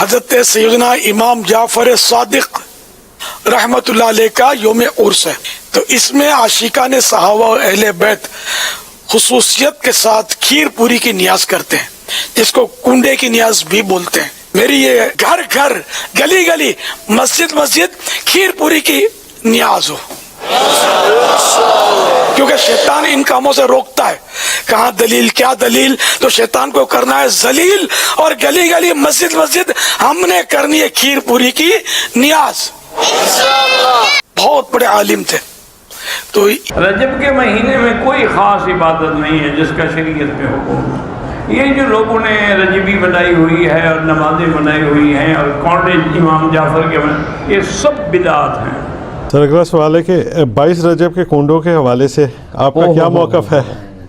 حضرت سیدنا امام جعفر صادق رحمت اللہ علیہ کا یوم عرس ہے، تو اس میں عاشقان صحابہ و اہل بیت خصوصیت کے ساتھ کھیر پوری کی نیاز کرتے ہیں، جس کو کنڈے کی نیاز بھی بولتے ہیں۔ میری یہ گھر گھر گلی گلی مسجد مسجد کھیر پوری کی نیاز ہو، کیونکہ شیطان ان کاموں سے روکتا ہے۔ کہاں دلیل، کیا دلیل؟ تو شیطان کو کرنا ہے ذلیل، اور گلی گلی مسجد مسجد ہم نے کرنی ہے کھیر پوری کی نیاز۔ بہت بڑے عالم تھے۔ تو رجب کے مہینے میں کوئی خاص عبادت نہیں ہے جس کا شریعت میں حکم۔ یہ جو لوگوں نے رجبی بنائی ہوئی ہے اور نمازیں بنائی ہوئی ہیں اور کالج امام جعفر کے یہ سب بدعات ہیں۔ سر اگلا سوال ہے کہ 22 رجب کے کنڈوں کے حوالے سے آپ کا کیا موقف ہے؟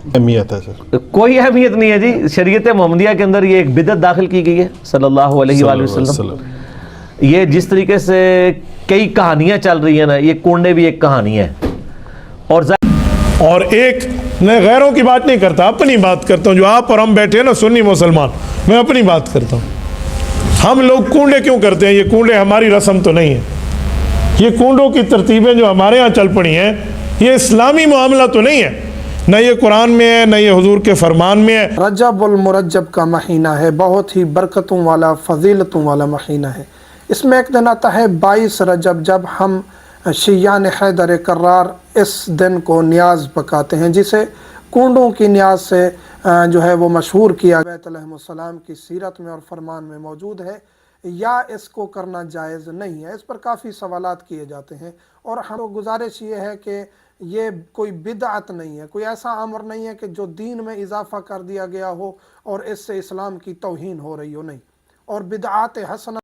اہمیت ہے سر؟ کوئی اہمیت نہیں ہے جی، شریعت محمدیہ کے اندر یہ ایک بدعت داخل کی گئی ہے صلی اللہ علیہ وآلہ وسلم۔ یہ جس طریقے سے کئی کہانیاں چل رہی ہیں نا، یہ کنڈے بھی ایک کہانی ہے۔ اور ایک میں غیروں کی بات نہیں کرتا، اپنی بات کرتا ہوں۔ جو آپ اور ہم بیٹھے ہیں نا سنی مسلمان، میں اپنی بات کرتا ہوں۔ ہم لوگ کنڈے کیوں کرتے ہیں؟ یہ کنڈے ہماری رسم تو نہیں ہے، یہ کنڈوں کی ترتیبیں جو ہمارے ہاں چل پڑی ہیں یہ اسلامی معاملہ تو نہیں ہے، نہ یہ قرآن میں ہے نہ یہ حضور کے فرمان میں ہے۔ رجب المرجب کا مہینہ ہے، بہت ہی برکتوں والا فضیلتوں والا مہینہ ہے۔ اس میں ایک دن آتا ہے 22 رجب، جب ہم شیعان حیدر کرار اس دن کو نیاز پکاتے ہیں، جسے کنڈوں کی نیاز سے جو ہے وہ مشہور کیا بیت علیہ السلام کی سیرت میں اور فرمان میں موجود ہے، یا اس کو کرنا جائز نہیں ہے۔ اس پر کافی سوالات کیے جاتے ہیں، اور ہم کو گزارش یہ ہے کہ یہ کوئی بدعت نہیں ہے، کوئی ایسا امر نہیں ہے کہ جو دین میں اضافہ کر دیا گیا ہو اور اس سے اسلام کی توہین ہو رہی ہو، نہیں۔ اور بدعات حسنہ